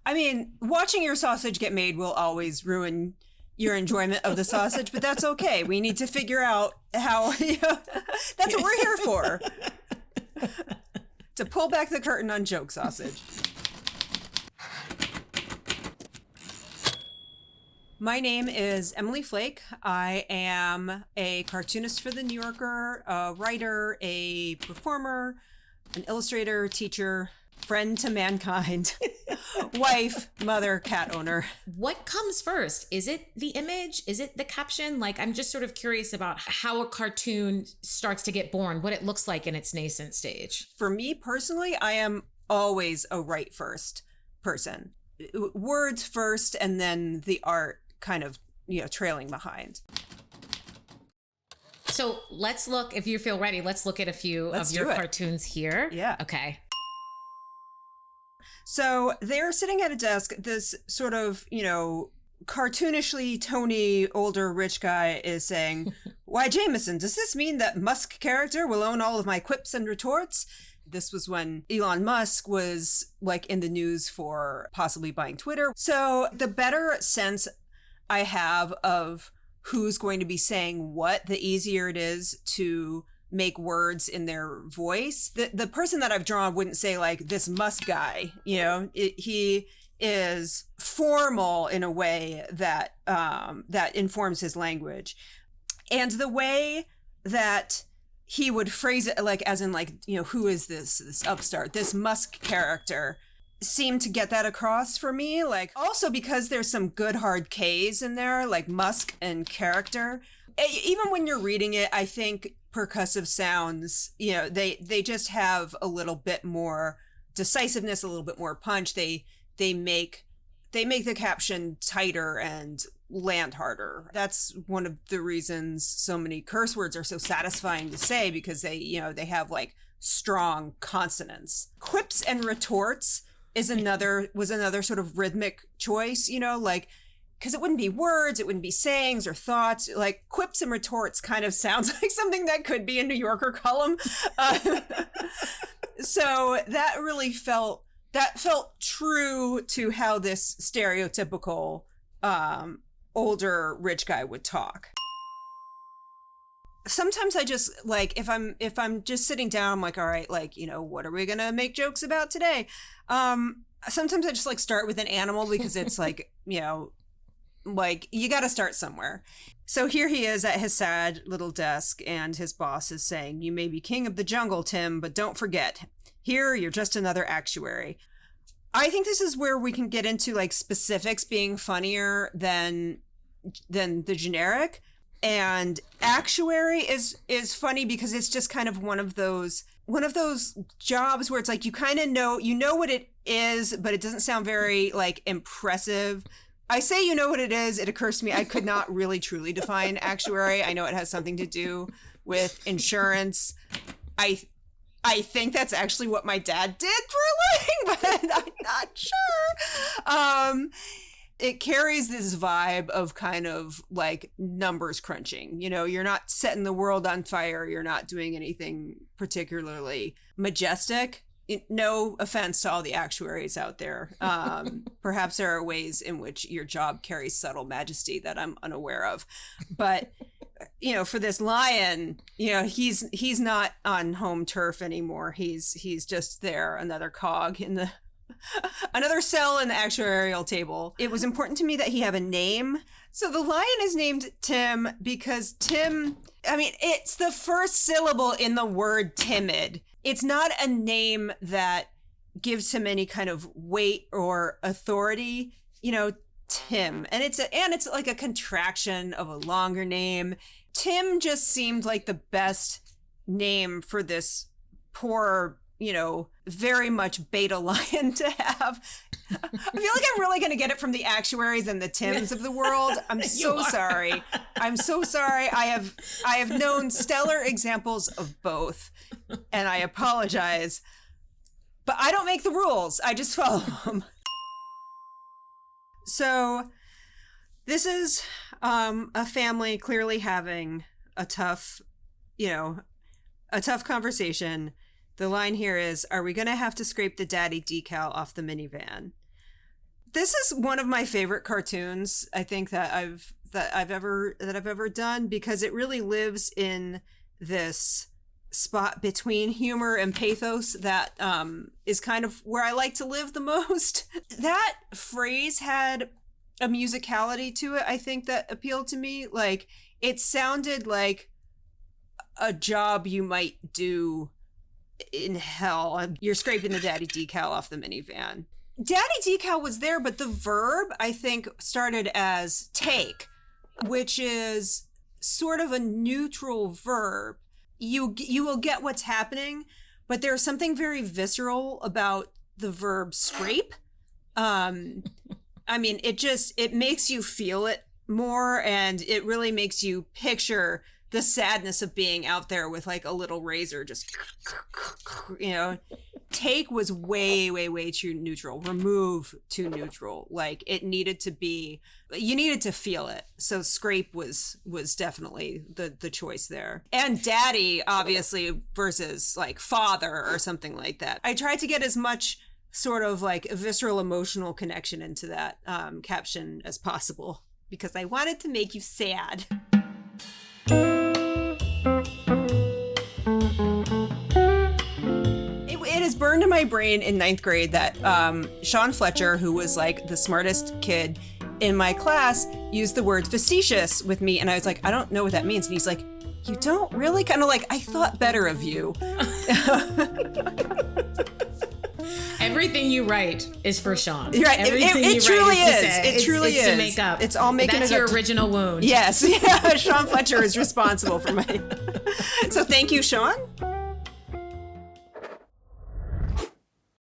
I mean, watching your sausage get made will always ruin your enjoyment of the sausage, but that's okay. We need to figure out how, that's what we're here for. To pull back the curtain on joke sausage. My name is Emily Flake. I am a cartoonist for The New Yorker, a writer, a performer, an illustrator, teacher, friend to mankind, wife, mother, cat owner. What comes first? Is it the image? Is it the caption? Like, I'm just sort of curious about how a cartoon starts to get born, what it looks like in its nascent stage. For me personally, I am always a write first person. Words first, and then the art kind of, trailing behind. So let's look, if you feel ready, let's look at a few of your cartoons here. Yeah. Okay. So they're sitting at a desk. This sort of, cartoonishly Tony, older rich guy is saying, "Why, Jameson, does this mean that Musk character will own all of my quips and retorts?" This was when Elon Musk was like in the news for possibly buying Twitter. So the better sense I have of who's going to be saying what, the easier it is to make words in their voice. The person that I've drawn wouldn't say like this Musk guy, he is formal in a way that that informs his language. And the way that he would phrase it, like as in like, who is this upstart, this Musk character, seemed to get that across for me. Like also because there's some good hard K's in there, like Musk and character. Even when you're reading it, I think percussive sounds, they just have a little bit more decisiveness, a little bit more punch. They make the caption tighter and land harder. That's one of the reasons so many curse words are so satisfying to say, because they have like strong consonants. Quips and retorts was another sort of rhythmic choice, like, because it wouldn't be words, it wouldn't be sayings or thoughts. Like quips and retorts kind of sounds like something that could be a New Yorker column. So that really felt true to how this stereotypical older rich guy would talk. Sometimes I just like, if I'm just sitting down, I'm like, all right, like, what are we gonna make jokes about today? Sometimes I just like start with an animal because it's like, like you got to start somewhere. So here he is at his sad little desk, and his boss is saying, "You may be king of the jungle, Tim, but don't forget, here you're just another actuary." I think this is where we can get into like specifics being funnier than the generic. And actuary is funny because it's just kind of one of those jobs where it's like you kind of know what it is, but it doesn't sound very like impressive. I say what it is, it occurs to me I could not really truly define actuary. I know it has something to do with insurance. I think that's actually what my dad did for a living, but I'm not sure. It carries this vibe of kind of like numbers crunching. You're not setting the world on fire. You're not doing anything particularly majestic. No offense to all the actuaries out there. Perhaps there are ways in which your job carries subtle majesty that I'm unaware of. But, for this lion, he's not on home turf anymore. He's just there, another cog in another cell in the actuarial table. It was important to me that he have a name. So the lion is named Tim because Tim, it's the first syllable in the word timid. It's not a name that gives him any kind of weight or authority, Tim. And it's like a contraction of a longer name. Tim just seemed like the best name for this poor, very much beta lion to have. I feel like I'm really going to get it from the actuaries and the Tims of the world. I'm so sorry. I'm so sorry. I have known stellar examples of both, and I apologize. But I don't make the rules. I just follow them. So this is a family clearly having a tough conversation. The line here is, "Are we going to have to scrape the daddy decal off the minivan?" This is one of my favorite cartoons, I think, that I've ever done, because it really lives in this spot between humor and pathos that is kind of where I like to live the most. That phrase had a musicality to it, I think, that appealed to me. Like, it sounded like a job you might do in hell. You're scraping the daddy decal off the minivan. Daddy decal was there, but the verb, I think, started as take, which is sort of a neutral verb. You will get what's happening, but there's something very visceral about the verb scrape. I mean, it makes you feel it more, and it really makes you picture the sadness of being out there with like a little razor, just, you know. Take was way, way, way too neutral. Remove too neutral. Like, it needed to be, you needed to feel it. So scrape was definitely the choice there. And daddy, obviously, versus like father or something like that. I tried to get as much sort of like a visceral emotional connection into that caption as possible, because I wanted to make you sad. It is burned in my brain in 9th grade that Sean Fletcher, who was like the smartest kid in my class, used the word facetious with me. And I was like, I don't know what that means. And he's like, you don't really? Kind of like, I thought better of you. Everything you write is for Sean. Right. It truly is. It truly is. To make up. It's all making That's it your up. Original wound. Yes. Yeah. Sean Fletcher is responsible for my. So thank you, Sean.